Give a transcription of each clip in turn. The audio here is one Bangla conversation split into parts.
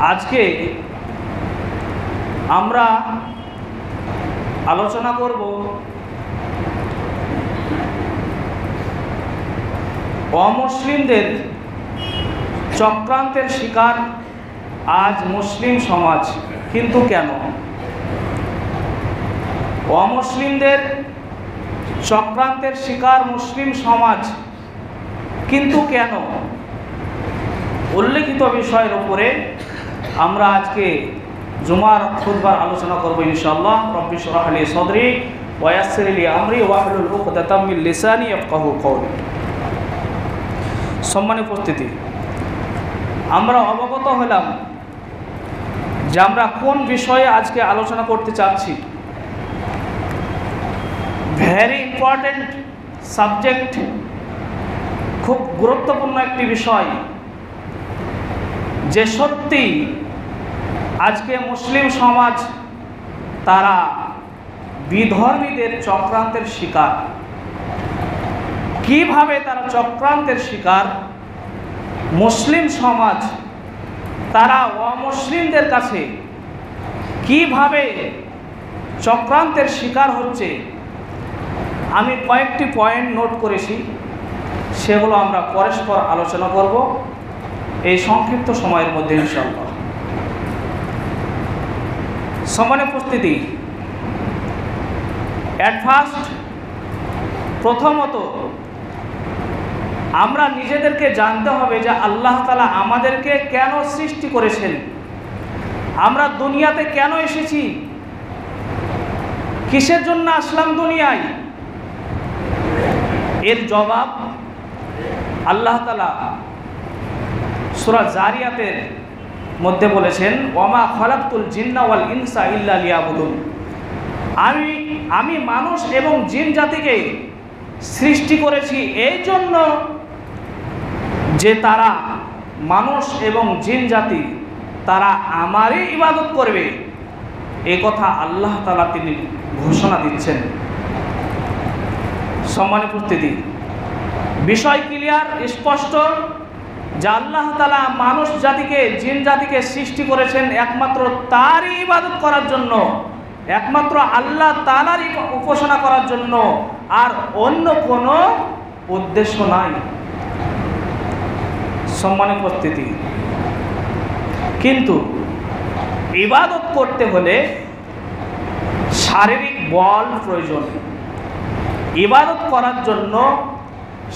আজকে আমরা আলোচনা করব অমুসলিমদের চক্রান্তের শিকার আজ মুসলিম সমাজ, কিন্তু কেন? অমুসলিমদের চক্রান্তের শিকার মুসলিম সমাজ, কিন্তু কেন? উল্লেখিত বিষয়ের উপরে আমরা আজকে জুমার খুতবার আলোচনা করব ইনশাআল্লাহ। রব্বি শরহ লি সদরি ওয়া ইয়াসসির লি আমরি ওয়াহলুল উকদাতাম মিন লিসানি ইয়াফকাহু কওলি। সম্মানিত উপস্থিতি, আমরা অবগত হলাম যে আমরা কোন বিষয়ে আজকে আলোচনা করতে চাচ্ছি। ভেরি ইম্পর্টেন্ট সাবজেক্ট, খুব গুরুত্বপূর্ণ একটি বিষয়, যে সত্যি আজকে মুসলিম সমাজ তারা বিধর্মীদের চক্রান্তের শিকার। কিভাবে তারা চক্রান্তের শিকার? মুসলিম সমাজ তারা অমুসলিমদের কাছে কিভাবে চক্রান্তের শিকার হচ্ছে, আমি কয়েকটি পয়েন্ট নোট করেছি, সেগুলো আমরা পরস্পর আলোচনা করব এই সংক্ষিপ্ত সময়ের মধ্যে ইনশাআল্লাহ। সম্মানিত উপস্থিতি, অ্যাট ফার্স্ট প্রথমত আমরা নিজেদেরকে জানতে হবে যে আল্লাহ তাআলা আমাদেরকে কেন সৃষ্টি করেছেন, আমরা দুনিয়াতে কেন এসেছি, কিসের জন্য আসলাম দুনিয়ায়। এর জবাব আল্লাহ তাআলা সূরা জারিয়াতের মধ্যে বলেছেন, ওয়ামা খালাকতুল জিন্না ওয়াল ইনসা ইল্লা লিয়াবুদুন। আমি মানুষ এবং জিন জাতিকে সৃষ্টি করেছি এই জন্য যে তারা, মানুষ এবং জিন জাতি, তারা আমারই ইবাদত করবে। এই কথা আল্লাহ তাআলা তিনি ঘোষণা দিচ্ছেন। সম্মানিত উপস্থিতি, বিষয় ক্লিয়ার, স্পষ্ট যে আল্লাহ তাআলা মানুষ জাতিকে, জিন জাতিকে সৃষ্টি করেছেন একমাত্র তারই ইবাদত করার জন্য, একমাত্র আল্লাহ তাআলারই উপাসনা করার জন্য, আর অন্য কোনো উদ্দেশ্য নাই। সম্মানিত উপস্থিতি, কিন্তু ইবাদত করতে হলে শারীরিক বল প্রয়োজন, ইবাদত করার জন্য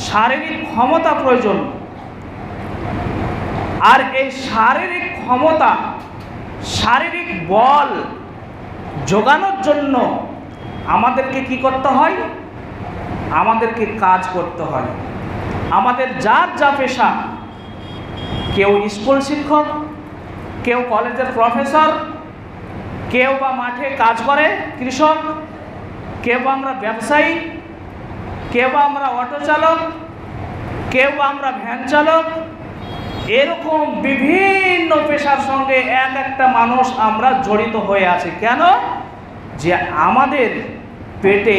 শারীরিক ক্ষমতা প্রয়োজন। আর এই শারীরিক ক্ষমতা, শারীরিক বল যোগানোর জন্য আমাদেরকে কি করতে হয়? আমাদেরকে কাজ করতে হয়। আমাদের যার যা পেশা, কেউ স্কুল শিক্ষক, কেউ কলেজের প্রফেসর, কেউ বা মাঠে কাজ করে কৃষক, কেউ বা আমরা ব্যবসায়ী, কেউ বা আমরা অটো চালক, কেউ বা আমরা ভ্যান চালক, এরকম বিভিন্ন পেশার সঙ্গে এক একটা মানুষ আমরা জড়িত হয়ে আছি। কেন? যে আমাদের পেটে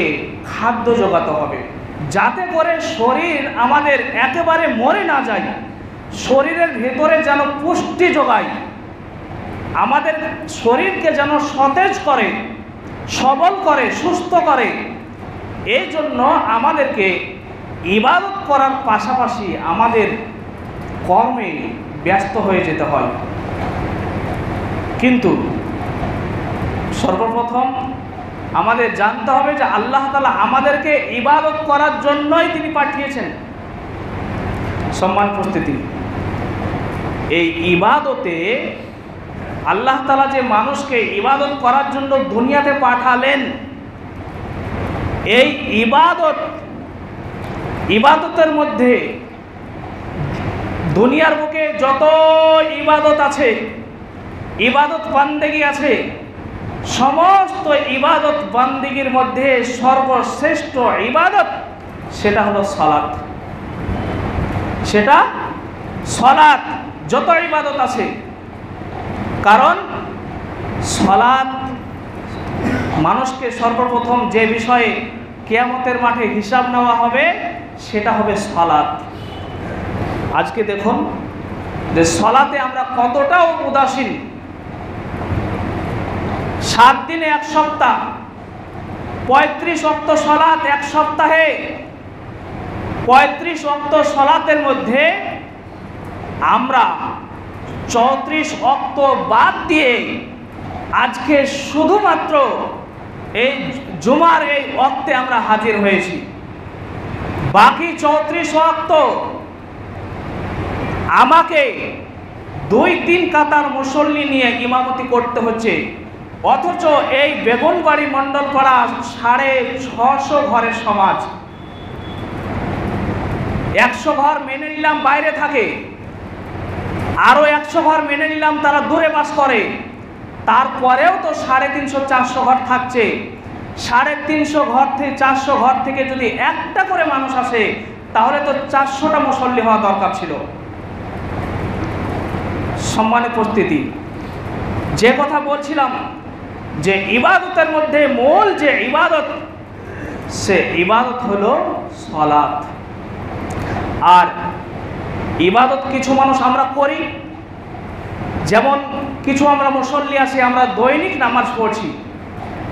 খাদ্য জোগাতে হবে, যাতে করে শরীর আমাদের একেবারে মরে না যায়, শরীরের ভেতরে যেন পুষ্টি যোগায়, আমাদের শরীরকে যেন সতেজ করে, সবল করে, সুস্থ করে। এই জন্য আমাদেরকে ইবাদত করার পাশাপাশি আমাদের কর্মে ব্যস্ত হয়ে যেতে হয়। কিন্তু সর্বপ্রথম আমাদের জানতে হবে যে আল্লাহ তাআলা আমাদেরকে ইবাদত করার জন্যই তিনি পাঠিয়েছেন। সম্মানিত উপস্থিতি, এই ইবাদতে আল্লাহ তাআলা যে মানুষকে ইবাদত করার জন্য দুনিয়াতে পাঠালেন, এই ইবাদতের মধ্যে দুনিয়ার বুকে যত ইবাদত আছে, ইবাদত বান্দেগি আছে, সমস্ত ইবাদত বান্দেগির মধ্যে সর্বশ্রেষ্ঠ ইবাদত সেটা হলো সালাত। সেটা সালাত। যত ইবাদত আছে, কারণ সালাত মানুষকে সর্বপ্রথম যে বিষয়ে কিয়ামতের মাঠে হিসাব নেওয়া হবে সেটা হবে সালাত। আজকে দেখুন যে সলাতে আমরা কতটা উদাসীন। 7 দিনে 1 সপ্তাহ, 35 ওয়াক্ত সলাত এক সপ্তাহে। 35 ওয়াক্ত সলাতের মধ্যে আমরা 34 ওয়াক্ত বাদ দিয়ে আজকে শুধুমাত্র এই জুমার এই ওয়াক্তে আমরা হাজির হয়েছি। বাকি 34 ওয়াক্ত আমাকে 2-3 কাতার মুসল্লি নিয়ে ইমামতি করতে হচ্ছে। অথচ এই বেগুনবাড়ি মণ্ডলপাড়া 650 ঘরের সমাজ। 100 ঘর মেনে নিলাম বাইরে থাকে, আরো 100 ঘর মেনে নিলাম তারা দূরে বাস করে, তারপরেও তো 350-400 ঘর থাকছে। 350 ঘর থেকে 400 ঘর থেকে যদি একটা করে মানুষ আসে তাহলে তো 400টা মুসল্লি হওয়া দরকার ছিল। সম্মানিত উপস্থিতি, যে কথা বলছিলাম যে ইবাদতের মধ্যে মূল যে ইবাদত, সে ইবাদত হলো সালাত। আর ইবাদত কিছু মানুষ আমরা করি, যেমন কিছু আমরা মুসল্লি আছি, আমরা দৈনিক নামাজ পড়ছি,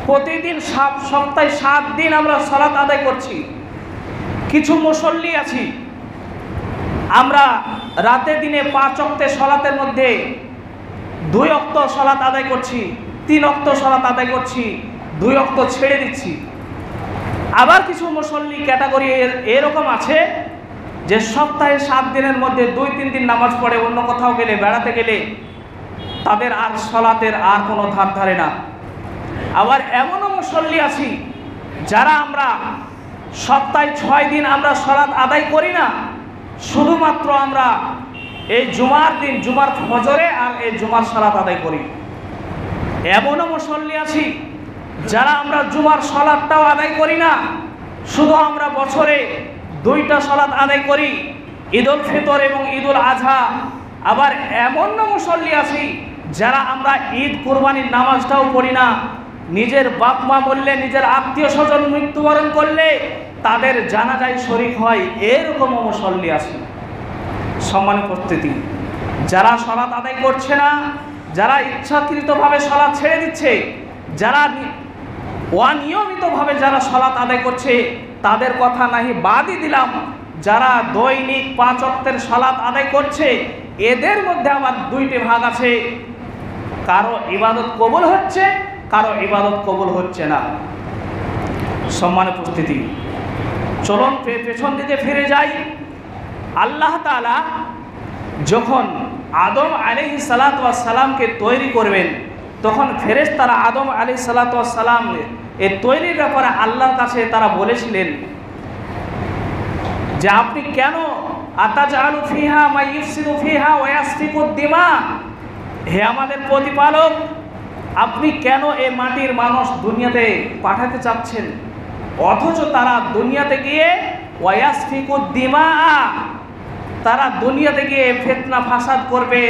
প্রতিদিন সপ্তাহে 7 দিন আমরা সালাত আদায় করছি। কিছু মুসল্লি আছি আমরা রাতে দিনে 5 ওয়াক্তের সালাতের মধ্যে 2 ওয়াক্ত সালাত আদায় করছি, 3 ওয়াক্ত সালাত আদায় করছি, 2 ওয়াক্ত ছেড়ে দিচ্ছি। আবার কিছু মুসল্লি ক্যাটাগরি এরকম আছে যে সপ্তাহে 7 দিনের মধ্যে 2-3 দিন নামাজ পড়ে, অন্য কোথাও গেলে বেড়াতে গেলে তাদের আর সালাতের আর কোনো ধার ধারে না। আবার এমনও মুসল্লি আছি যারা আমরা সপ্তাহে 6 দিন আমরা সালাত আদায় করি না, শুধুমাত্র আমরা এই জুমার দিন জুমার ফজরে আর এই জুমার সালাত আদায় করি। এমনও মুসল্লি আছি যারা আমরা জুমার সালাতটাও আদায় করি না, শুধু আমরা বছরে 2টা সালাত আদায় করি, ঈদুল ফিতর এবং ঈদুল আজহা। আবার এমনও মুসল্লি আছি যারা আমরা ঈদ কুরবানির নামাজটাও পড়ি না, নিজের বাপ মা মরলে, নিজের আত্মীয় স্বজন মৃত্যুবরণ করলে তাদের জানাজায় শরীক হয়, এরকমও মুসল্লি আছে। সম্মানিত উপস্থিতি, যারা সালাত আদায় করছে না, যারা ইচ্ছাকৃতভাবে সালাত ছেড়ে দিচ্ছে, যারা অনিয়মিতভাবে যারা সালাত আদায় করছে তাদের কথা নাহি বাদই দিলাম, যারা দৈনিক 5 ওয়াক্তের সালাত আদায় করছে এদের মধ্যে আবার 2টি ভাগ আছে, কারো ইবাদত কবুল হচ্ছে, কারো ইবাদত কবুল হচ্ছে না। সম্মানিত উপস্থিতি, চলুন পেছন দিকে ফিরে যাই। আল্লাহ তাআলা যখন আদম আলাইহিস সালাতু ওয়াস সালামকে তৈরি করবেন, তখন ফেরেশতারা আদম আলাইহিস সালাতু ওয়াস সালাম এর তৈরির ব্যাপারে আল্লাহর কাছে তারা বলেছিলেন যে আপনি কেন আতাজালু ফিহা মা ইফসিদু ফিহা ওয়া ইয়াসফিকুদ দিমা, হে আমাদের প্রতিপালক, আপনি কেন এই মাটির মানুষ দুনিয়াতে পাঠাতে চাচ্ছেন, অথচ তারা দুনিয়াতে গিয়ে ওয়া ইয়াসফিকুদ দিমা, তারা দুনিয়াতে গিয়ে ফিতনা ফাসাদ করবে,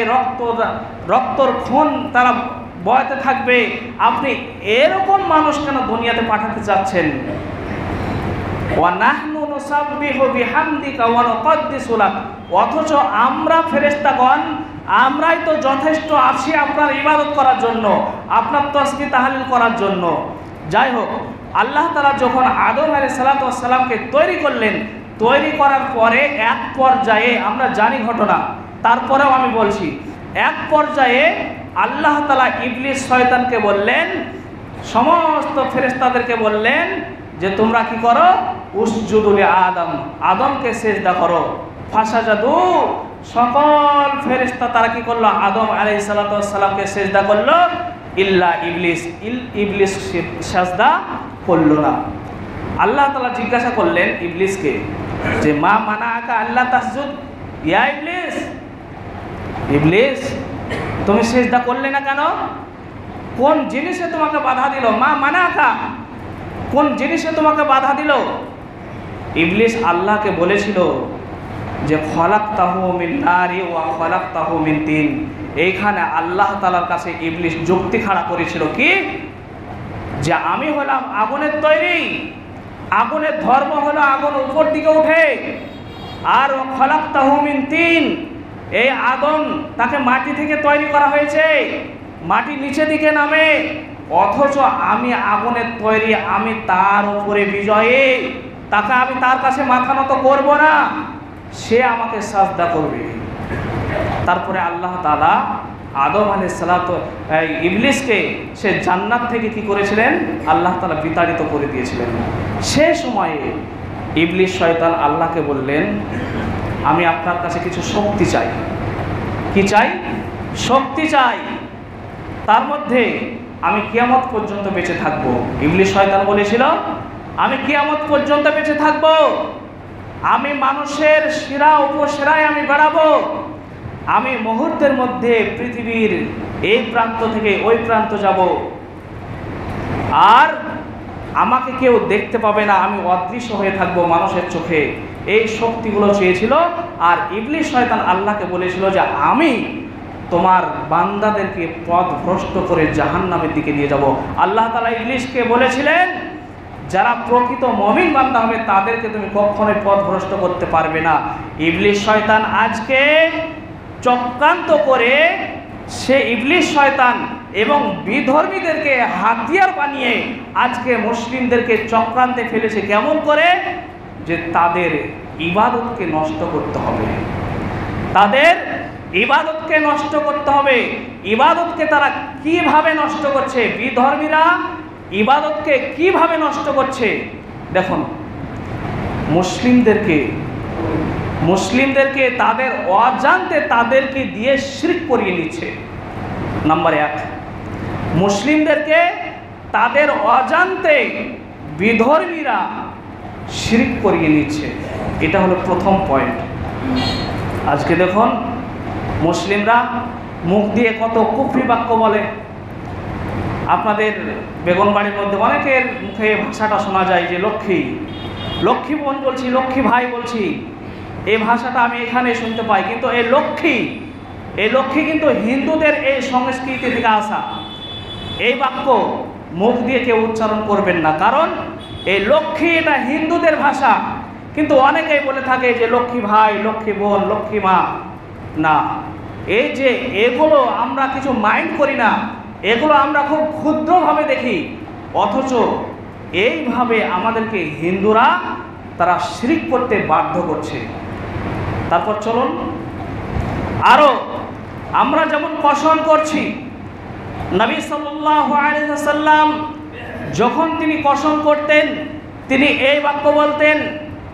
রক্তর খুন তারা বয়াতে থাকবে, আপনি এরকম মানুষ কেন দুনিয়াতে পাঠাতে চাচ্ছেন? ওয়া নাহনু নুসাব্বিহু বিহামদিকা ওয়া নুকদ্দিসু লাক, অথচ আমরা ফেরেশতাগণ আমরাই তো যথেষ্ট আছি আপনার ইবাদত করার জন্য, আপনার তাসবিহ তাহলিল করার জন্য। যাই হোক, আল্লাহ তাআলা যখন আদম আলাইহিস সালাতু ওয়াস সালামকে তৈরি করলেন, তৈরি করার পরে এক পর্যায়ে আমরা জানি ঘটনা, তারপরেও আমি বলছি, এক পর্যায়ে আল্লাহ তাআলা ইবলিস শয়তানকে বললেন, সমস্ত ফেরেশতাদেরকে বললেন যে তোমরা কি করো, উসজুদু লি আদম, আদমকে সিজদা করো। ফাসাজাদু, সকল ফেরেশতা তারা কি করলো, আদম আলাইহিস সালাতু ওয়াস সালামকে সিজদা করলো, ইল্লা ইবলিস, ইবলিস সিজদা করলো না। আল্লাহ তাআলা জিজ্ঞাসা করলেন ইবলিসকে যে মা মানাআকা আল্লা তাসজুদ ইয়া ইবলিস, ইবলিস তুমি সিজদা করলে না কেন? কোন জিনিসে তোমাকে বাধা দিল? মা মানাআকা, কোন জিনিসে তোমাকে বাধা দিল? ইবলিস আল্লাহকে বলেছিল যে খলাকতাহু মিন নারি ওয়া খলাকতাহু মিন তিন। এইখানে আল্লাহ তাআলার কাছে ইবলিস যুক্তি খাড়া করেছিল কি, যে আমি হলাম আগুনের তৈরি, আগুনের ধর্ম হলো আগুন উপর দিকে ওঠে, আর খলাকতাহু মিন তিন, এই আদম তাকে মাটি থেকে তৈরি করা হয়েছে, মাটি নিচে দিকে নামে, অথচ আমি আগুনের তৈরি, আমি তার উপরে বিজয়ী, তাকে আমি তার কাছে মাথা নত করব না, সে আমাকে সাজদা করবে। তারপরে আল্লাহ তাআলা আদম আলাইহিস সালাত ইবলিসকে সে জান্নাত থেকে কি করেছিলেন, আল্লাহ তাআলা বিতাড়িত করে দিয়েছিলেন। সে সময়ে ইবলিস শয়তান আল্লাহকে বললেন, আমি আপনার কাছে কিছু শক্তি চাই। কি চাই? শক্তি চাই, তার মধ্যে আমি কিয়ামত পর্যন্ত বেঁচে থাকবো। ইবলিস শয়তান বলেছিল, আমি কিয়ামত পর্যন্ত বেঁচে থাকবো, আমি মানুষের শিরা উপশিরায় আমি বেড়াবো, আমি মুহূর্তের মধ্যে পৃথিবীর এই প্রান্ত থেকে ওই প্রান্ত যাব, আর আমাকে কেউ দেখতে পাবে না, আমি অদৃশ্য হয়ে থাকবো মানুষের চোখে। এই শক্তিগুলো চেয়েছিল। আর ইবলিস শয়তান আল্লাহকে বলেছিল যে আমি তোমার বান্দাদেরকে পথভ্রষ্ট করে জাহান্নামের দিকে নিয়ে যাব। আল্লাহ তাআলা ইবলিসকে বলেছিলেন, যারা প্রকৃত মুমিন বান্দা হবে তাদেরকে তুমি কখনোই পথভ্রষ্ট করতে পারবে না। ইবলিস শয়তান আজকে চক্রান্ত করে সে ইবলিস শয়তান এবং বিধর্মীদেরকে হাতিয়ার বানিয়ে আজকে মুসলিমদেরকে চক্রান্তে ফেলেছে। কেমন করে? যে তাদের ইবাদতকে নষ্ট করতে হবে, তাদের ইবাদতকে নষ্ট করতে হবে। ইবাদতকে তারা কিভাবে নষ্ট করছে? বিধর্মীরা ইবাদতকে কিভাবে নষ্ট করছে দেখুন। মুসলিমদেরকে তাদের অজান্তে তাদেরকে দিয়ে শিরক করিয়ে নিচ্ছে। নাম্বার 1, মুসলিমদেরকে তাদের অজান্তে বিধর্মীরা শিরক করিয়ে নিচ্ছে। এটা হলো প্রথম পয়েন্ট। আজকে দেখুন মুসলিমরা মুখ দিয়ে কত কুফরি বাক্য বলে। আপনাদের বেগুনবাড়ির মধ্যে অনেকের মুখে ভাষাটা শোনা যায় যে লক্ষ্মী বোন বলছি, লক্ষ্মী ভাই বলছি, এই ভাষাটা আমি এখানে শুনতে পাই। কিন্তু এই লক্ষ্মী কিন্তু হিন্দুদের এই সংস্কৃতি থেকে আসা। এই বাক্য মুখ দিয়ে কেউ উচ্চারণ করবেন না, কারণ এই লক্ষ্মী এটা হিন্দুদের ভাষা। কিন্তু অনেকেই বলে থাকে যে লক্ষ্মী ভাই, লক্ষ্মী বোন, লক্ষ্মী মা। না, এই যে এগুলো আমরা কিছু মাইন্ড করি না, এগুলো আমরা খুব ক্ষুদ্রভাবে দেখি, অথচ এইভাবে আমাদেরকে হিন্দুরা তারা শিরক করতে বাধ্য করছে। তারপর চলুন আরো আমরা যেমন কসম করছি, নবী সাল্লাল্লাহু আলাইহি ওয়াসাল্লাম যখন তিনি কসম করতেন তিনি এই বাক্য বলতেন,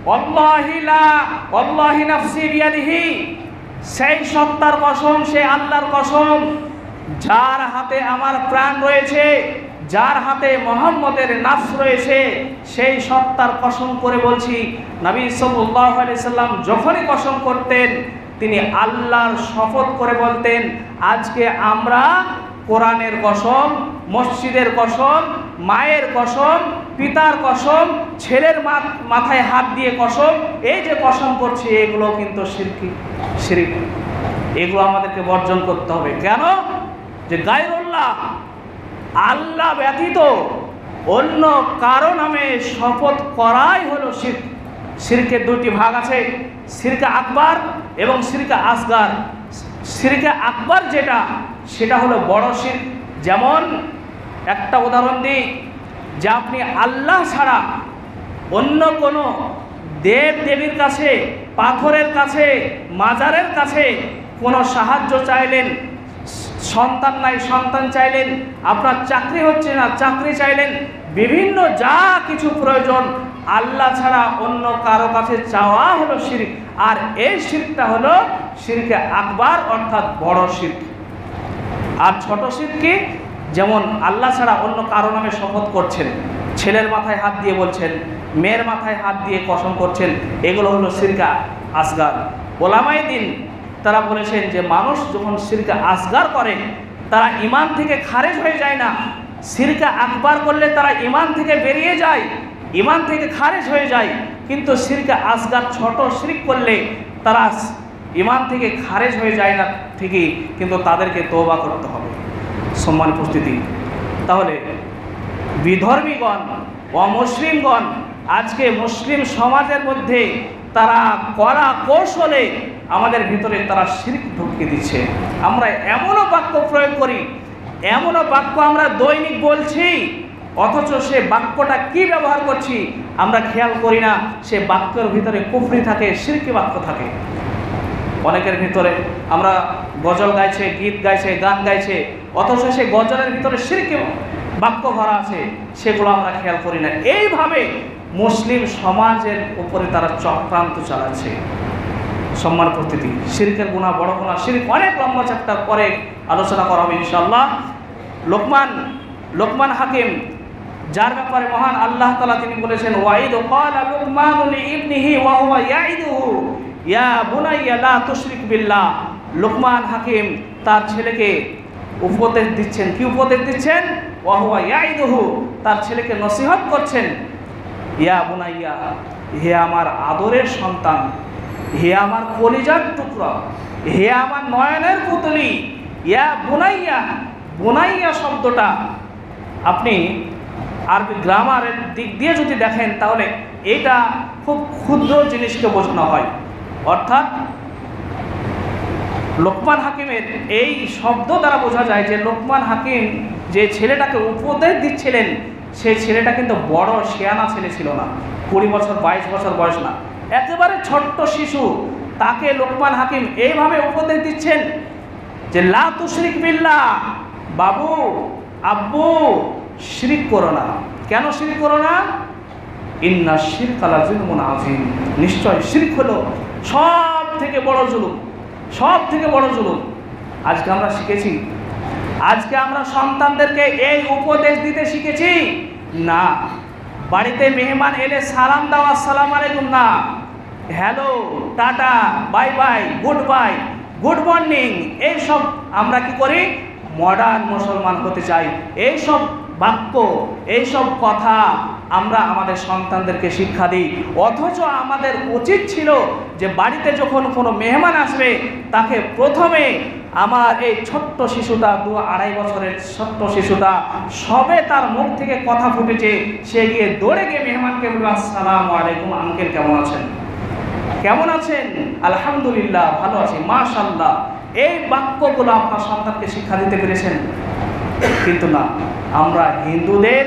ওয়াল্লাহি নাফসি বিয়াদিহি, সেই সত্তার কসম, সেই আল্লাহর কসম যার হাতে আমার প্রাণ রয়েছে, যার হাতে মুহাম্মদের নাফস রয়েছে, সেই সত্তার কসম করে বলছি। নবী সাল্লাল্লাহু আলাইহি সাল্লাম যখনই কসম করতেন তিনি আল্লাহর শপথ করে বলতেন। আজকে আমরা কোরআনের কসম, মসজিদের কসম, মায়ের কসম, পিতার কসম, ছেলের মাথায় হাত দিয়ে কসম, এই যে কসম করছি এগুলো কিন্তু শিরক। এগুলো আমাদেরকে বর্জন করতে হবে। কেন? যে গায়রুল্লাহ, আল্লাহ ব্যতীত অন্য কারো নামে শপথ করাই হলো শিরক। শিরকের দুটি ভাগ আছে, শিরকে আকবার এবং শিরকে আসগার। শিরকে আকবার যেটা, সেটা হলো বড় শিরক। যেমন একটা উদাহরণ দিই, যে আপনি আল্লাহ ছাড়া অন্য কোনো দেব দেবীর কাছে, পাথরের কাছে, মাজারের কাছে কোনো সাহায্য চাইলেন, সন্তান নাই সন্তান চাইলেন, আপনার চাকরি হচ্ছে না চাকরি চাইলেন, বিভিন্ন যা কিছু প্রয়োজন আল্লাহ ছাড়া অন্য কারো কাছে চাওয়া হলো শিরক। আর এই শিরকটা হলো শিরকে আকবার, অর্থাৎ বড় শিরক। আর ছোট শিরক কি? যেমন আল্লাহ ছাড়া অন্য কারো নামে শপথ করছেন, ছেলের মাথায় হাত দিয়ে বলছেন, মেয়ের মাথায় হাত দিয়ে কসম করছেন, এগুলো হলো শিরকে আসগার। ওলামায়ে দ্বীন তারা বলেছেন যে মানুষ যখন শিরকে আসগার করে তারা ঈমান থেকে খারেজ হয়ে যায় না, শিরকে আকবার করলে তারা ঈমান থেকে বেরিয়ে যায়, ঈমান থেকে খারেজ হয়ে যায়। কিন্তু শিরকে আসগার, ছোট শিরক করলে তারা ঈমান থেকে খারেজ হয়ে যায় না ঠিকই, কিন্তু তাদেরকে তওবা করতে হবে। সম্মানিত উপস্থিতি, তাহলে বিধর্মীগণ, অমুসলিমগণ আজকে মুসলিম সমাজের মধ্যে তারা কড়া কৌশলে আমাদের ভিতরে তারা শিরক ঢুকিয়ে দিচ্ছে। আমরা এমনও বাক্য প্রয়োগ করি, এমনও বাক্য আমরা দৈনিক বলছি, অথচ সে বাক্যটা কি ব্যবহার করছি আমরা খেয়াল করি না। সে বাক্যের ভিতরে কুফরি থাকে, শিরকি বাক্য থাকে। অনেকের ভিতরে আমরা গজল গাইছে, গীত গাইছে, গান গাইছে, অথচ সে গজলের ভিতরে শিরকি বাক্য ভরা আছে, সেগুলো আমরা খেয়াল করি না। এইভাবে মুসলিম সমাজের উপরে তারা চক্রান্ত চালাচ্ছে। সম্মান প্রতিটি শিরকের গুনাহ, বড় গুনাহ, শিরক অনেক লম্বা চ্যাপ্টার পরে আলোচনা করা হবে ইনশাআল্লাহ। লোকমান হাকিম, যার ব্যাপারে মহান আল্লাহ তাআলা তিনি বলেছেন, ওয়াইদ ক্বালা লুকমানু লিইবনিহি ওয়া হুয়া ইয়াইদুহু ইয়া বুনাইয়া লা তুশরিক বিল্লাহ। লোকমান হাকিম তার ছেলেকে উপদেশ দিচ্ছেন। কি উপদেশ দিচ্ছেন? ওয়া হুয়া ইয়াইদুহু, তার ছেলেকে নসিহত করছেন, ইয়া বুনাইয়া, হে আমার আদরের সন্তান, হে আমার কলিজার টুকরা, হে আমার নয়নের পুতলি। ইয়া বুনাইয়া, বুনাইয়া শব্দটা আপনি আরবি গ্রামারের দিক দিয়ে যদি দেখেন তাহলে এটা খুব ক্ষুদ্র জিনিসকে বোঝানো হয়। অর্থাৎ লোকমান হাকিমের এই শব্দ দ্বারা বোঝা যায় যে লোকমান হাকিম যে ছেলেটাকে উপদেশ দিচ্ছিলেন, সেই ছেলেটা কিন্তু বড় শিয়ানা ছেলে ছিল না, 20 বছর 22 বছর বয়স না, একেবারে ছোট্ট শিশু। তাকে লোকমান হাকিম এইভাবে উপদেশ দিচ্ছেন যে লা তুশরিক বিল্লাহ, বাবু আব্বু শিরক করো না। কেন শিরক করো না? ইন্না শিরকা লাযুলমুন আযীম, নিশ্চয় শিরক হলো সব থেকে বড় জুলুম, সব থেকে বড় জুলুম। আজকে আমরা শিখেছি, আজকে আমরা সন্তানদেরকে এই উপদেশ দিতে শিখেছি না। বাড়িতে মেহমান এলে সালাম দাও, আসসালামু আলাইকুম না, hello, tata, bye bye, good bye, good morning, এইসব আমরা কি করি? মডার্ন মুসলমান হতে চাই। এইসব বাক্য, এইসব কথা আমরা আমাদের সন্তানদেরকে শিক্ষা দিই, অথচ আমাদের উচিত ছিল যে বাড়িতে যখন কোনো মেহমান আসবে তাকে প্রথমে আমার এই ছোট্ট শিশুটা, 2-2.5 বছরের ছোট্ট শিশুটা, সবে তার মুখ থেকে কথা ফুটেছে, সে গিয়ে দৌড়ে গিয়ে মেহমানকে বলবে, আসসালামু আলাইকুম আঙ্কেল, কেমন আছেন? কেমন আছেন? আলহামদুলিল্লাহ, ভালো আছি, মাশাআল্লাহ। এই বাক্যগুলো আপনার সন্তানকে শিক্ষা দিতে পেরেছেন? কিন্তু না, আমরা হিন্দুদের,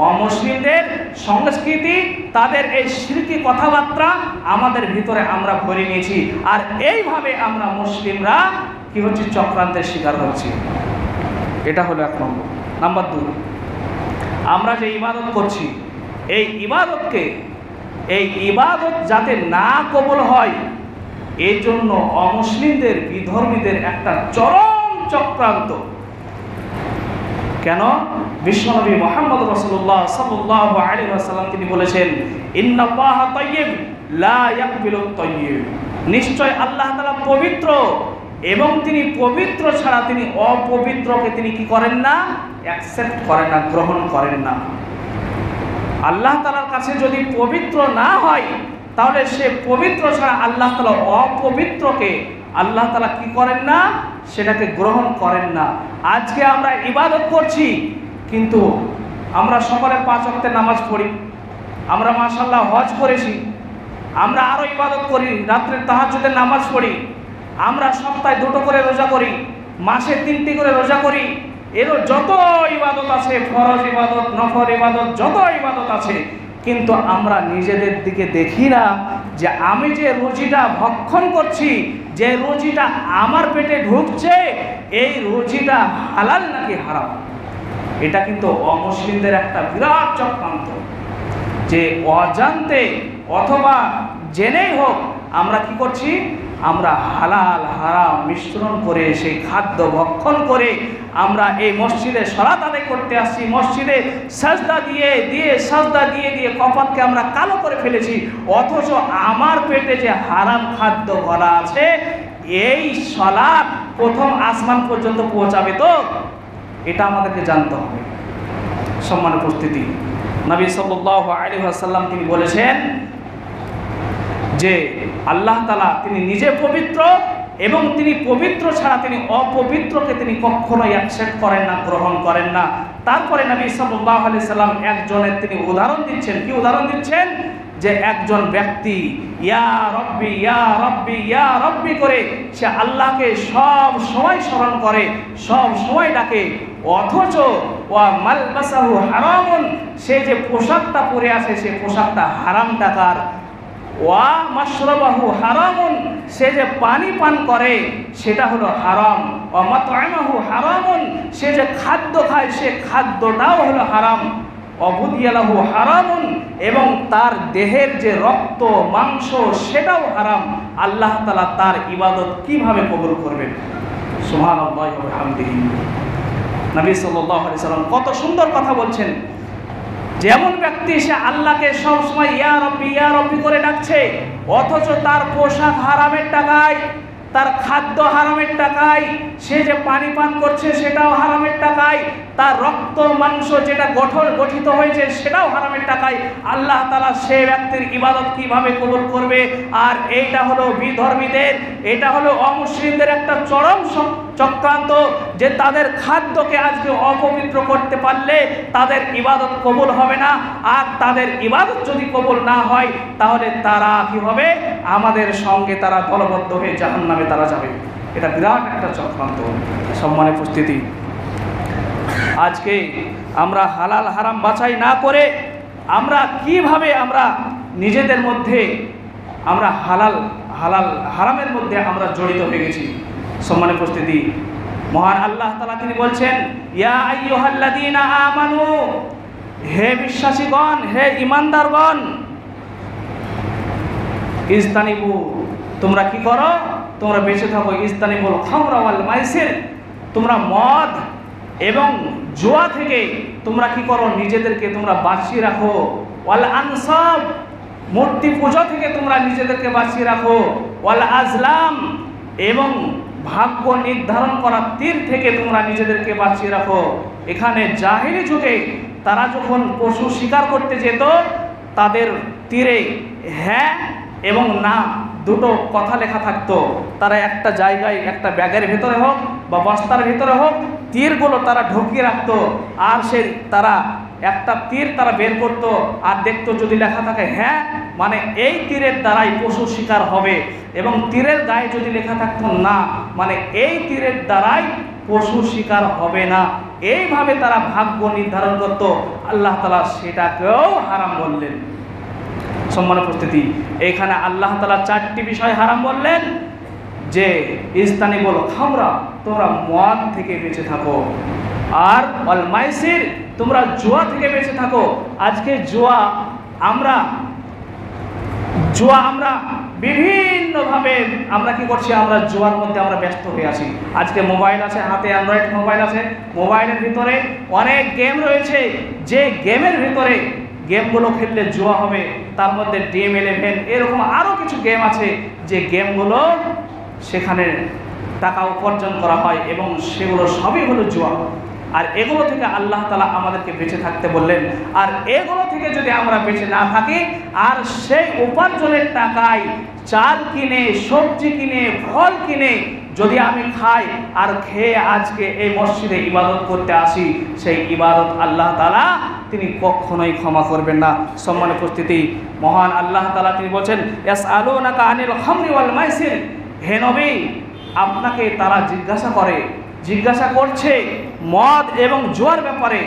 অমুসলিমদের সংস্কৃতি, তাদের এই শিরকি কথাবার্তা আমাদের ভিতরে আমরা ভরে নিয়েছি। আর এইভাবে আমরা মুসলিমরা কি হচ্ছে? চক্রান্তের শিকার হচ্ছি। এটা হলো 1 নম্বর। নাম্বার 2, আমরা যে ইবাদত করছি, এই ইবাদত যাতে না কবুল হয়, এই জন্য অমুসলিমদের, বিধর্মীদের একটা চরম চক্রান্ত। কেন? বিশ্বনবী মুহাম্মদ রাসূলুল্লাহ সাল্লাল্লাহু আলাইহি ওয়াসাল্লাম তিনি বলেছেন, ইন্নাল্লাহা তাইয়্যিব লা ইয়াকবিলুত তাইয়্যিব, নিশ্চয় আল্লাহ তাআলা পবিত্র এবং তিনি পবিত্র ছাড়া তিনি অপবিত্রকে তিনি কি করেন না? অ্যাকসেপ্ট করেন না, গ্রহণ করেন না। আল্লাহ তাআলার কাছে যদি পবিত্র না হয়, তাহলে সে পবিত্র ছাড়া আল্লাহ তাআলা অপবিত্রকে আল্লাহ তাআলা কি করেন না? সেটাকে গ্রহণ করেন না। আজকে আমরা ইবাদত করছি, কিন্তু আমরা সকালে 5 ওয়াক্তের নামাজ পড়ি, আমরা মাশাআল্লাহ হজ করেছি, আমরা আরও ইবাদত করি, রাত্রে তাহাজ্জুদের নামাজ পড়ি, আমরা সপ্তাহে 2টো করে রোজা করি, মাসে 3টি করে রোজা করি, এরও যত ইবাদত আছে, ফরজ ইবাদত, নফল ইবাদত, যত ইবাদত আছে, কিন্তু আমরা নিজেদের দিকে দেখি না যে আমি যে রুজিটা ভক্ষণ করছি, যে রুজিটা আমার পেটে ঢুকছে, এই রুজিটা হালাল নাকি হারাম। এটা কিন্তু অমুসলিমদের একটা বিরাট চক্রান্ত, যে অজান্তে অথবা জেনেই হোক আমরা কি করছি? আমরা হালাল হারাম মিশ্রণ করে সেই খাদ্য ভক্ষণ করে আমরা এই মসজিদে সালাত আদায় করতে আসছি, মসজিদে সাজদা দিয়ে কপালকে আমরা কালো করে ফেলেছি, অথচ আমার পেটে যে হারাম খাদ্য ভরা আছে, এই সালাত প্রথম আসমান পর্যন্ত পৌঁছাবে তো? এটা আমাদেরকে জানতে হবে। সম্মানের উপস্থিতি, নবী সাল্লাল্লাহু আলাইহি ওয়াসাল্লাম তিনি বলেছেন যে আল্লাহ তাআলা তিনি নিজে পবিত্র এবং তিনি পবিত্র ছাড়া তিনি অপবিত্রকে তিনি কখনোই অ্যাকসেপ্ট করেন না, গ্রহণ করেন না। তারপরে নবী সাল্লাল্লাহু আলাইহি সাল্লাম একজনের তিনি উদাহরণ দিচ্ছেন। কি উদাহরণ দিচ্ছেন? যে একজন ব্যক্তি ইয়া রব্বি ইয়া রব্বি ইয়া রব্বি করে সে আল্লাহকে সব সময় স্মরণ করে, সব সময় ডাকে, অথচ ওয়া মালবাসাহু হারামুন, সে যে পোশাকটা পরে আছে সে পোশাকটা হারাম টাকার, ওয়া মাশরাবাহু হারামুন, সে যে পানি পান করে সেটা হলো হারাম, ওয়া মাতআমাহু হারামুন, সে যে খাদ্য খায় সে খাদ্যটাও হলো হারাম, অবুদিয়ালাহু হারামুন, এবং তার দেহের যে রক্ত মাংস সেটাও হারাম। আল্লাহ তাআলা তার ইবাদত কিভাবে কবুল করবেন? সুবহানাল্লাহি ওয়া বিহামদিহি। নবী সাল্লাল্লাহু আলাইহি সাল্লাম কত সুন্দর কথা বলছেন। যেমন ব্যক্তি সে আল্লাহকে সবসময় ইয়া রব্বি করে ডাকছে, অথচ তার পোশাক হারামের টাকায়, তার খাদ্য হারামের টাকায়, সে যে পানি পান করছে সেটাও হারামের টাকায়, তার রক্ত মাংস যেটা গঠিত হয়েছে সেটাও হারামের টাকায়, আল্লাহ তাআলা সে ব্যক্তির ইবাদত কিভাবে কবুল করবে? আর এইটা হলো বিধর্মীদের, এটা হলো অমুসলিমদের একটা চরম চক্রান্ত, যে তাদের খাদ্যকে আজকে অপবিত্র করতে পারলে তাদের ইবাদত কবুল হবে না, আর তাদের ইবাদত যদি কবুল না হয় তাহলে তারা কি হবে? আমাদের সঙ্গে তারা দলবদ্ধ হয়ে জাহান্নামে তারা যাবে। এটা বিরাট একটা চক্রান্ত। সম্মানের উপস্থিতি, আজকে আমরা হালাল হারাম বাছাই না করে আমরা কিভাবে আমরা নিজেদের মধ্যে আমরা হালাল হারামের মধ্যে আমরা জড়িত হয়ে গেছি। সম্মানের উপস্থিতি, মহান আল্লাহ তাআলা তিনি বলছেন, ইয়া আইয়ুহাল্লাযীনা আমানু, হে বিশ্বাসীগণ, হে ঈমানদারগণ, ইজতানিবু, তোমরা কি করো? তোমরা বেঁচে থাকো, ইজতানিবুল খামরা ওয়াল মাইসির, তোমরা মদ এবং জুয়া থেকে তোমরা কি করো? নিজেদেরকে তোমরা বাঁচিয়ে রাখো। ওয়াল আনসাব, মূর্তি পূজা থেকে তোমরা নিজেদেরকে বাঁচিয়ে রাখো। ওয়াল আজলাম, এবং ভাগ্য নির্ধারণ করা তীর থেকে তোমরা নিজেদেরকে বাঁচিয়ে রাখো। এখানে জাহেলি যুগে তারা যখন পশু শিকার করতে যেত, তাদের তীরে হ্যাঁ এবং না দুটো কথা লেখা থাকতো। তারা একটা জায়গায়, একটা ব্যাগের ভেতরে হোক বা বস্তার ভেতরে হোক, তীরগুলো তারা ঢুকিয়ে রাখতো, আর তারা একটা তীর তারা বের করতো আর দেখতো যদি লেখা থাকে হ্যাঁ, মানে এই তীরের দ্বারাই পশু শিকার হবে, এবং তীরের গায়ে যদি লেখা থাকতো না, মানে এই তীরের দ্বারাই পশু শিকার হবে না। এইভাবে তারা ভাগ্য নির্ধারণ করত। আল্লাহ তাআলা সেটাকেও হারাম বললেন। সম্মানের উপস্থিতি, এইখানে আল্লাহ তাআলা চারটি বিষয় হারাম বললেন, যে ইজতানিবুল খামরা, তোমরা মদ থেকে বেঁচে থাকো, আর ওয়াল মাইসির, তোমরা জুয়া থেকে বেঁচে থাকো। আজকে জুয়া আমরা বিভিন্নভাবে আমরা কি করছি? আমরা জুয়ার মধ্যে আমরা ব্যস্ত হয়ে আছি। আজকে মোবাইল আছে হাতে, অ্যান্ড্রয়েড মোবাইল আছে, মোবাইলের ভিতরে অনেক গেম রয়েছে, যে গেমের ভিতরে গেমগুলো খেললে জুয়া হবে। তার মধ্যে DM11 এরকম আরও কিছু গেম আছে, যে গেমগুলো সেখানে টাকা উপার্জন করা হয়, এবং সেগুলো সবই হলো জুয়া। আর এগুলো থেকে আল্লাহ তাআলা আমাদেরকে বেঁচে থাকতে বললেন। আর এগুলো থেকে যদি আমরা বেঁচে না থাকি, আর সেই উপার্জনের টাকায় চাল কিনে, সবজি কিনে, ফল কিনে যদি আমি খাই, আর খেয়ে আজকে এই মসজিদে ইবাদত করতে আসি, সেই ইবাদত আল্লাহ তাআলা তিনি কখনোই ক্ষমা করবেন না। সম্মানের উপস্থিতি, মহান আল্লাহ তাআলা তিনি বলছেন, ইয়াসআলুনাকা আনিল খামরি ওয়াল মাইসির, হে নবী, আপনাকে তারা জিজ্ঞাসা করছে মদ এবং জুয়ার ব্যাপারে,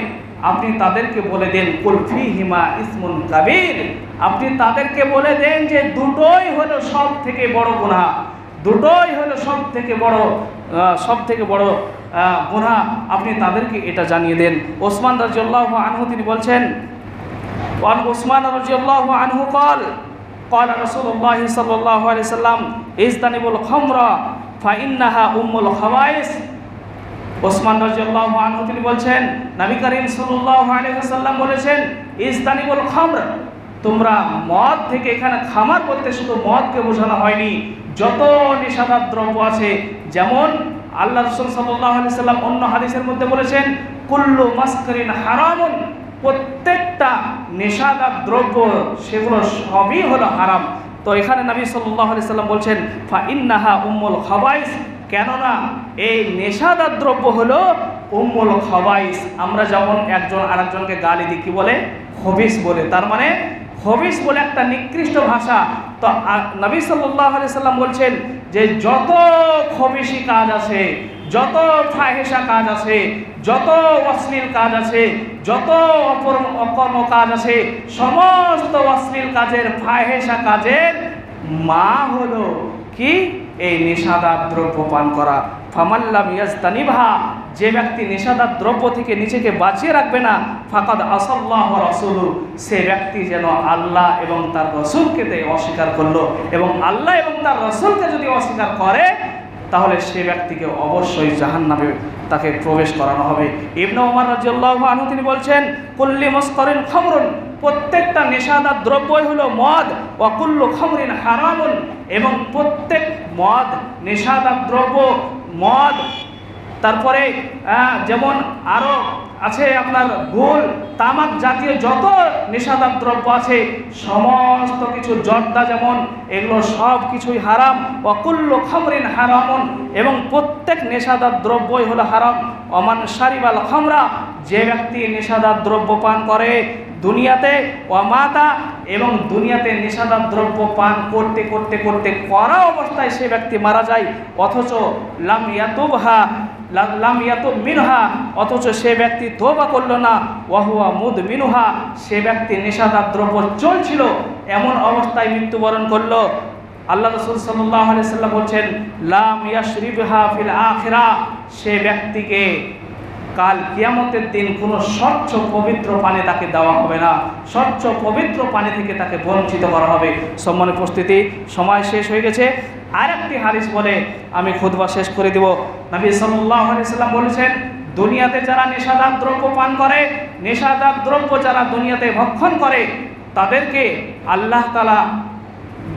আপনি তাদেরকে বলে দেন, কুল ফীহিমা ইসমুন কাবীর, আপনি তাদেরকে বলে দেন যে দুটোই হলো সব থেকে বড় গুনাহ, দুটোই হলো সব থেকে বড় গুনাহ, আপনি তাদেরকে এটা জানিয়ে দেন। ওসমান রাদিয়াল্লাহু আনহু তিনি বলছেন, ওয়ান ওসমান রাদিয়াল্লাহু আনহু قال رسول الله صلى الله عليه وسلم اجتنبوا الخمر فإنها أم الخبائث। ওসমান রাদিয়াল্লাহু আনহু তিনি বলছেন, নবী করিম সাল্লাল্লাহু আলাইহি ওয়াসাল্লাম বলেছেন, ইজতানিবুল খামর, তোমরা মদ থেকে, এখানে খামার বলতে শুধু মদকে বোঝানো হয়নি, যত নেশাদার দ্রব্য আছে, যেমন আল্লাহ রাসূল সাল্লাল্লাহু আলাইহি ওয়াসাল্লাম অন্য হাদিসের মধ্যে বলেছেন, কুল্লু মাসকারিন হারামুন, প্রত্যেকটা নেশাদার দ্রব্য সেগুলো সবই হলো হারাম। তো এখানে নবী সাল্লাল্লাহু আলাইহি ওয়াসাল্লাম বলছেন, ফা ইন্নাহা উম্মুল খাবাইস, কেননা এই নেশাদার দ্রব্য হলো উম্মুল খাবাইস। আমরা যেমন একজন আরেকজনকে গালি দিই, কি বলে? খবিস বলে। তার মানে খবিস বলে একটা নিকৃষ্ট ভাষা। তো নবী সাল্লাল্লাহু আলাইহি সাল্লাম বলছেন যে যত খবিসি কাজ আছে, যত ফাহেসা কাজ আছে, যত অশ্লীল কাজ আছে, যত অকর্ম কাজ আছে, সমস্ত অশ্লীল কাজের, ফাহেসা কাজের মা হলো কি? এই নেশাদার দ্রব্য পান করা। ফামাল্লাম ইয়াজতানিবহা, যে ব্যক্তি নেশাদার দ্রব্য থেকে নিজেকে বাঁচিয়ে রাখবে না, ফাকাদ আসাল্লাহু ওয়া রাসূলুহু, সে ব্যক্তি যেন আল্লাহ এবং তার রাসূলকে অস্বীকার করলো। এবং আল্লাহ এবং তার রাসূলকে যদি অস্বীকার করে তাহলে সে ব্যক্তিকে অবশ্যই জাহান্নামে তাকে প্রবেশ করানো হবে। ইবনে ওমর রাদিয়াল্লাহু আনহু তিনি বলছেন, কুল্লি মুসকারিন খামরুন, প্রত্যেকটা নেশাদার দ্রব্যই হলো মদ, ওয়া কুল্লু খামরিন হারামুন, এবং প্রত্যেক মদ নেশাদার দ্রব্য মদ। তারপরে যেমন আরও আছে আপনার গোল, তামাক জাতীয় যত নেশাদার দ্রব্য আছে সমস্ত কিছু, জর্দা যেমন, এগুলো সব কিছুই হারাম। ওয়াকুল্লু খামরিন হারামুন, এবং প্রত্যেক নেশাদার দ্রব্যই হলো হারাম। ওমান শারিবাল খামরা, যে ব্যক্তি নেশাদার দ্রব্য পান করে দুনিয়াতে, ওয়ামাতা, এবং দুনিয়াতে নেশাদার দ্রব্য পান করতে করতে করতে করা অবস্থায় সে ব্যক্তি মারা যায়, অথচ লাম ইয়াতুব মিনহা, অথচ সে ব্যক্তি তওবা করলো না, ওয়াহুয়া মুদমিনুহা, সে ব্যক্তি নেশাদার দ্রব্য চলছিল, এমন অবস্থায় মৃত্যুবরণ করলো। আল্লাহ রাসূল সাল্লাল্লাহু আলাইহি সাল্লাম বলছেন, লাম ইয়াশরিবহা ফিল আখিরা, সে ব্যক্তিকে কাল কিয়ামতের দিন কোনো স্বচ্ছ পবিত্র পানি তাকে দেওয়া হবে না, স্বচ্ছ পবিত্র পানি থেকে তাকে বঞ্চিত করা হবে। সম্মানিত উপস্থিতি, সময় শেষ হয়ে গেছে। আরেকটি হাদিস বলে আমি খুতবা শেষ করে দেব। নবী সাল্লাল্লাহু আলাইহি সাল্লাম বলেছেন, দুনিয়াতে যারা নেশাদার দ্রব্য পান করে, নেশাদার দ্রব্য যারা দুনিয়াতে ভক্ষণ করে, তাদেরকে আল্লাহ তাআলা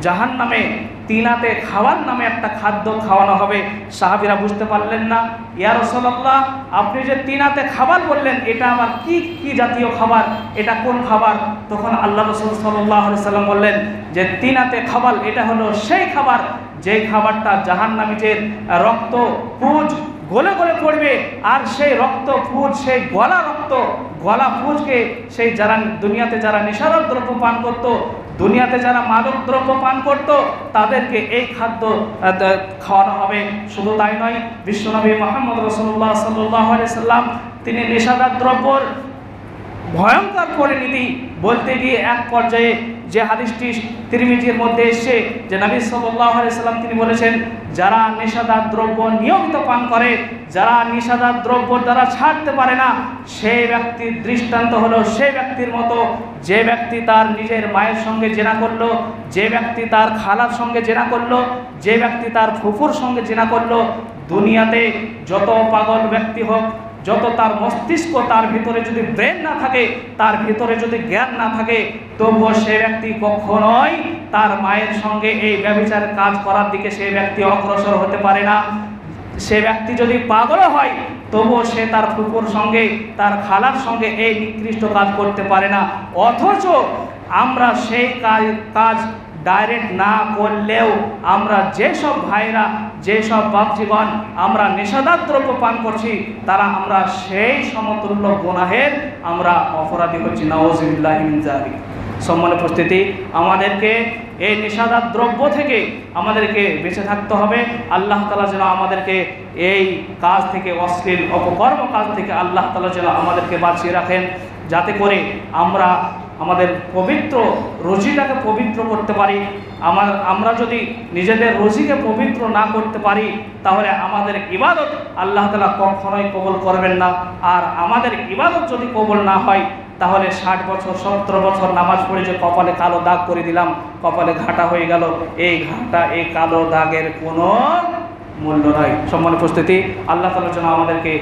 জাহান্নামে তিনাতে খাওয়ার নামে একটা খাদ্য খাওয়ানো হবে। সাহাবীরা বুঝতে পারলেন না, ইয়া রাসূলুল্লাহ, আপনি যে তিনাতে খাবার বললেন, এটা আবার কি কি জাতীয় খাবার, এটা কোন খাবার? তখন আল্লাহ রাসূল সাল্লাল্লাহু আলাইহি সাল্লাম বললেন যে তিনাতে খাবার এটা হলো সেই খাবার, যে খাবারটা জাহান্নামীদের রক্ত পুঁজ গলে গলে পড়বে, আর সেই রক্ত পুঁজ, সেই গলা পুঁজকে সেই যারা দুনিয়াতে যারা নেশাদার দ্রব্য পান করত, দুনিয়াতে যারা মাদক দ্রব্য পান করত, তাদেরকে এই খাদ্য খাওয়ানো হবে। শুধু তাই নয়, বিশ্বনবী মুহাম্মদ রাসূলুল্লাহ সাল্লাল্লাহু আলাইহি সাল্লাম তিনি নেশাদার দ্রব্যর ভয়ঙ্কর পরিণতি বলতে গিয়ে এক পর্যায়ে যে হাদিসটি তিরমিজির মধ্যে এসেছে, যে নবী সাল্লাল্লাহু আলাইহি সাল্লাম তিনি বলেছেন, যারা নেশাদার দ্রব্য নিয়মিত পান করে, যারা নেশাদার দ্রব্য দ্বারা ছাড়তে পারে না, সেই ব্যক্তির দৃষ্টান্ত হলো সেই ব্যক্তির মতো যে ব্যক্তি তার নিজের মায়ের সঙ্গে জেনা করলো, যে ব্যক্তি তার খালার সঙ্গে জেনা করলো, যে ব্যক্তি তার ফুফুর সঙ্গে জেনা করলো। দুনিয়াতে যত পাগল ব্যক্তি হোক, যত তার মস্তিষ্ক, তার ভিতরে যদি ব্রেন না থাকে, তার ভিতরে যদি জ্ঞান না থাকে, তবুও সে ব্যক্তি কখনোই তার মায়ের সঙ্গে এই ব্যভিচারের কাজ করার দিকে সে ব্যক্তি অগ্রসর হতে পারে না। সে ব্যক্তি যদি পাগল হয়, তবুও সে তার ফুফুর সঙ্গে, তার খালার সঙ্গে এই নিকৃষ্ট কাজ করতে পারে না। অথচ আমরা সেই কাজ ডাইরেক্ট না করলেও, আমরা যেসব ভাইরা, যেসব বাপজিগণ আমরা নেশাদার দ্রব্য পান করছি, তারা আমরা সেই সমতুল্য গুনাহের আমরা অপরাধী হচ্ছি। নাউযুবিল্লাহি মিন যালিক। সম্মানিত উপস্থিতি, আমাদেরকে এই নেশাদার দ্রব্য থেকে আমাদেরকে বেঁচে থাকতে হবে। আল্লাহ তাআলা যেন আমাদেরকে এই কাজ থেকে, অশ্লীল অপকর্ম কাজ থেকে আল্লাহ তাআলা যেন আমাদেরকে বাঁচিয়ে রাখেন, যাতে করে আমরা আমাদের পবিত্র রুজিটাকে পবিত্র করতে পারি। আমরা যদি নিজেদের রুজিকে পবিত্র না করতে পারি, তাহলে আমাদের ইবাদত আল্লাহ তাআলা কখনোই কবুল করবেন না। আর আমাদের ইবাদত যদি কবুল না হয়, তাহলে 60 বছর 70 বছর নামাজ পড়ে যে কপালে কালো দাগ করে দিলাম, কপালে ঘাটা হয়ে গেল, এই ঘাটা, এই কালো দাগের কোনো মূল্য নাই। সম্মানিত উপস্থিতি, আল্লাহ তাআলা যেন আমাদেরকে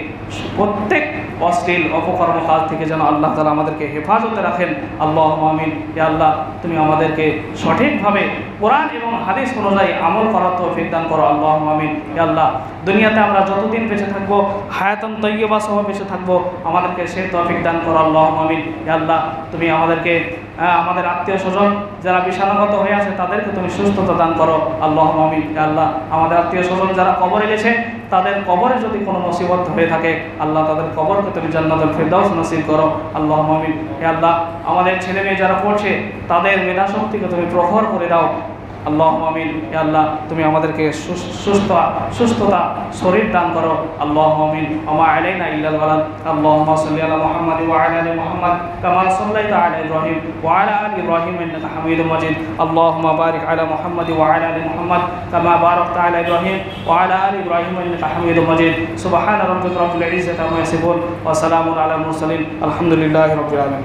প্রত্যেক অশ্লীল অপকর্ম কাজ থেকে যেন আল্লাহ তাআলা আমাদেরকে হেফাজতে রাখেন। আল্লাহুম্মা আমিন। হে আল্লাহ, তুমি আমাদেরকে সঠিকভাবে কোরআন এবং হাদিস অনুযায়ী আমল করার তৌফিক দান করো। আল্লাহুম্মা আমিন। হে আল্লাহ, দুনিয়াতে আমরা যতদিন বেঁচে থাকবো, হায়াতান তাইয়্যিবা সহ বেঁচে থাকবো, আমাদেরকে সেই তৌফিক দান করো। আল্লাহুম্মা আমিন। হে আল্লাহ, তুমি আমাদেরকে, আমাদের আত্মীয় স্বজন যারা বিছানাগত হয়ে আছে, তাদেরকে তুমি সুস্থতা দান করো। আল্লাহুম্মা আমিন। হে আল্লাহ, আমাদের আত্মীয় স্বজন যারা কবরে গেছে, তাদের কবরে যদি কোনো মুসিবত হয়ে থাকে আল্লাহ তাদের কবরকে তুমি জান্নাতুল ফিরদাউস নসিব করো। আল্লাহুম্মা আমিন। হে আল্লাহ, আমাদের ছেলে মেয়ে যারা পড়ছে তাদের মেধাশক্তিকে তুমি প্রখর করে দাও। আল্লাহুম্মা আমিন। হে আল্লাহ, তুমি আমাদেরকে সুস্থতা শরীর দান করো। আল্লাহুম্মা আমিন। ওয়া আলাইনা ইল্লাল বালাগ। আল্লাহুম্মা সাল্লি আলা মুহাম্মাদ ওয়া আলা আলি মুহাম্মাদ কামা সাল্লাইতা আলা ইব্রাহিম ওয়া আলা আলি ইব্রাহিম ইন্নাকা হামিদুম মাজিদ। আল্লাহুম্মা বারিক আলা মুহাম্মাদ ওয়া আলা আলি মুহাম্মাদ কামা বারাকতা আলা ইব্রাহিম ওয়া আলা আলি ইব্রাহিম ইন্নাকা হামিদুম মাজিদ। সুবহানা রাব্বিকা রাব্বিল ইজ্জাতি আম্মা ইয়াসিফুন ওয়া সালামুন আলাল মুরসালিন। আলহামদুলিল্লাহি রাব্বিল আলামিন।